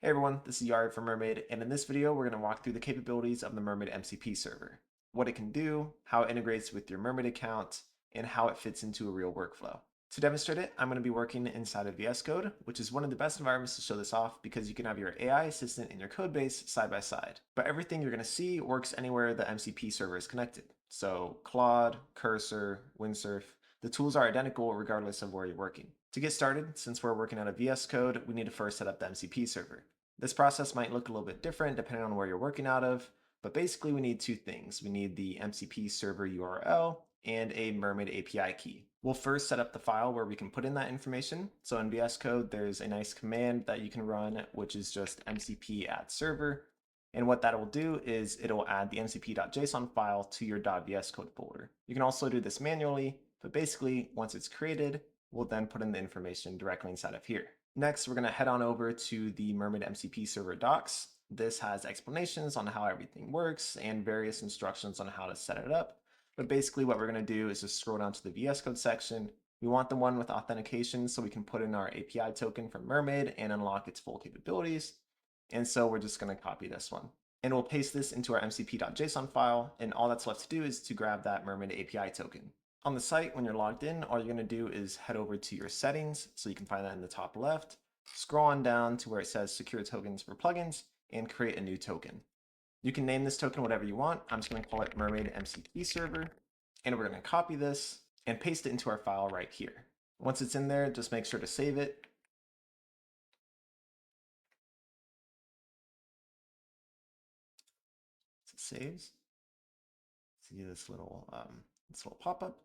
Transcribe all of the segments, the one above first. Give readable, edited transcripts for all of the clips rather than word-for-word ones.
Hey everyone, this is Yari from Mermaid, and in this video we're going to walk through the capabilities of the Mermaid MCP server, what it can do, how it integrates with your Mermaid account, and how it fits into a real workflow. To demonstrate it, I'm going to be working inside of VS Code, which is one of the best environments to show this off because you can have your AI assistant and your codebase side by side. But everything you're going to see works anywhere the MCP server is connected. So Claude, Cursor, Windsurf, the tools are identical regardless of where you're working. To get started, since we're working out of VS Code, we need to first set up the MCP server. This process might look a little bit different depending on where you're working out of, but basically we need two things. We need the MCP server URL and a Mermaid API key. We'll first set up the file where we can put in that information. So in VS Code, there's a nice command that you can run, which is just mcp add server. And what that will do is it'll add the mcp.json file to your .vs code folder. You can also do this manually, but basically once it's created, we'll then put in the information directly inside of here. Next, we're going to head on over to the Mermaid MCP server docs. This has explanations on how everything works and various instructions on how to set it up. But basically what we're going to do is just scroll down to the VS Code section. We want the one with authentication so we can put in our API token from Mermaid and unlock its full capabilities. And so we're just going to copy this one. And we'll paste this into our mcp.json file, and all that's left to do is to grab that Mermaid API token. On the site, when you're logged in, all you're going to do is head over to your settings, so you can find that in the top left, scroll on down to where it says secure tokens for plugins, and create a new token. You can name this token whatever you want. I'm just going to call it Mermaid MCP Server, and we're going to copy this and paste it into our file right here. Once it's in there, just make sure to save it. So it saves. See this little pop-up.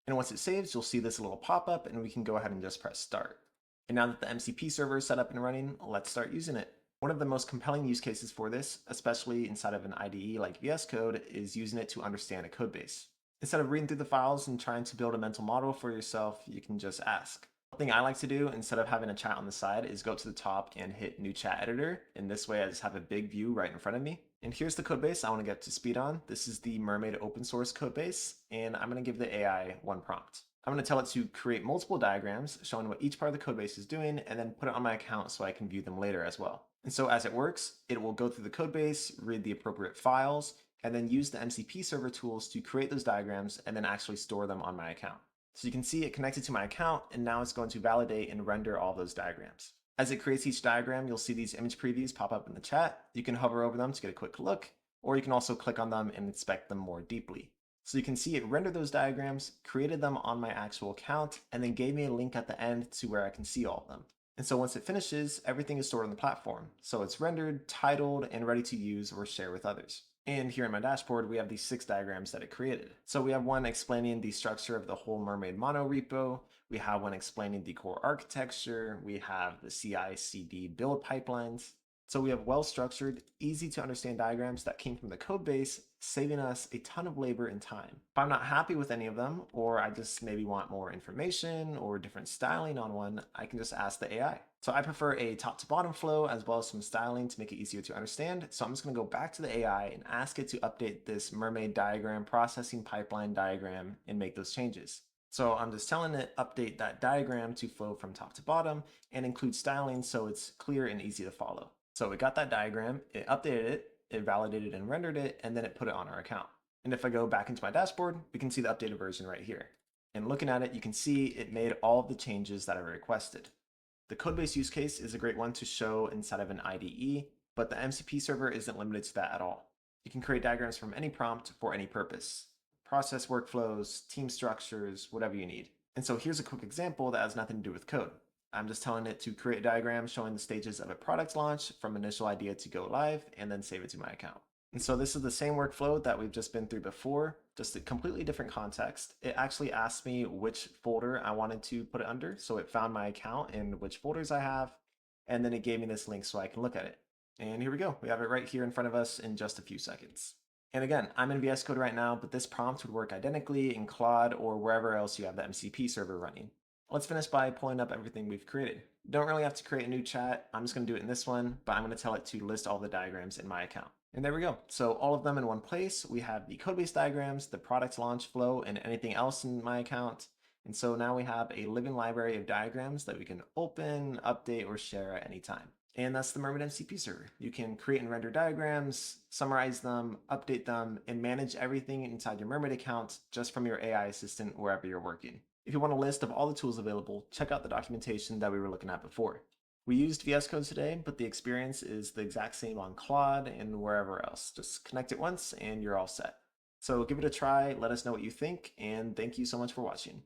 And once it saves, you'll see this little pop-up and we can go ahead and just press start. And now that the MCP server is set up and running, let's start using it. One of the most compelling use cases for this, especially inside of an IDE like VS Code, is using it to understand a codebase. Instead of reading through the files and trying to build a mental model for yourself, you can just ask. One thing I like to do instead of having a chat on the side is go to the top and hit new chat editor. And this way I just have a big view right in front of me. And here's the codebase I want to get to speed on. This is the Mermaid open source codebase, and I'm going to give the AI one prompt. I'm going to tell it to create multiple diagrams showing what each part of the codebase is doing and then put it on my account so I can view them later as well. And so as it works, it will go through the codebase, read the appropriate files, and then use the MCP server tools to create those diagrams and then actually store them on my account. So you can see it connected to my account, and now it's going to validate and render all those diagrams. As it creates each diagram, you'll see these image previews pop up in the chat. You can hover over them to get a quick look, or you can also click on them and inspect them more deeply. So you can see it rendered those diagrams, created them on my actual account, and then gave me a link at the end to where I can see all of them. And so once it finishes, everything is stored on the platform. So it's rendered, titled, and ready to use or share with others. And here in my dashboard, we have these 6 diagrams that it created. So we have one explaining the structure of the whole Mermaid mono repo. We have one explaining the core architecture. We have the CI/CD build pipelines. So we have well-structured, easy to understand diagrams that came from the code base, saving us a ton of labor and time. If I'm not happy with any of them, or I just maybe want more information or different styling on one, I can just ask the AI. So I prefer a top to bottom flow as well as some styling to make it easier to understand. So I'm just going to go back to the AI and ask it to update this Mermaid diagram processing pipeline diagram and make those changes. So I'm just telling it update that diagram to flow from top to bottom and include styling so it's clear and easy to follow. So we got that diagram, it updated it, it validated and rendered it, and then it put it on our account. And if I go back into my dashboard, we can see the updated version right here. And looking at it, you can see it made all of the changes that I requested. The Codebase use case is a great one to show inside of an IDE, but the MCP server isn't limited to that at all. You can create diagrams from any prompt for any purpose. Process workflows, team structures, whatever you need. And so here's a quick example that has nothing to do with code. I'm just telling it to create a diagram showing the stages of a product launch from initial idea to go live and then save it to my account. And so this is the same workflow that we've just been through before, just a completely different context. It actually asked me which folder I wanted to put it under. So it found my account and which folders I have, and then it gave me this link so I can look at it. And here we go. We have it right here in front of us in just a few seconds. And again, I'm in VS Code right now, but this prompt would work identically in Claude or wherever else you have the MCP server running. Let's finish by pulling up everything we've created. Don't really have to create a new chat. I'm just going to do it in this one, but I'm going to tell it to list all the diagrams in my account. And there we go. So all of them in one place. We have the Codebase diagrams, the product launch flow, and anything else in my account. And so now we have a living library of diagrams that we can open, update, or share at any time. And that's the Mermaid MCP server. You can create and render diagrams, summarize them, update them, and manage everything inside your Mermaid account just from your AI assistant wherever you're working. If you want a list of all the tools available, check out the documentation that we were looking at before. We used VS Code today, but the experience is the exact same on Claude and wherever else. Just connect it once and you're all set. So give it a try, let us know what you think, and thank you so much for watching.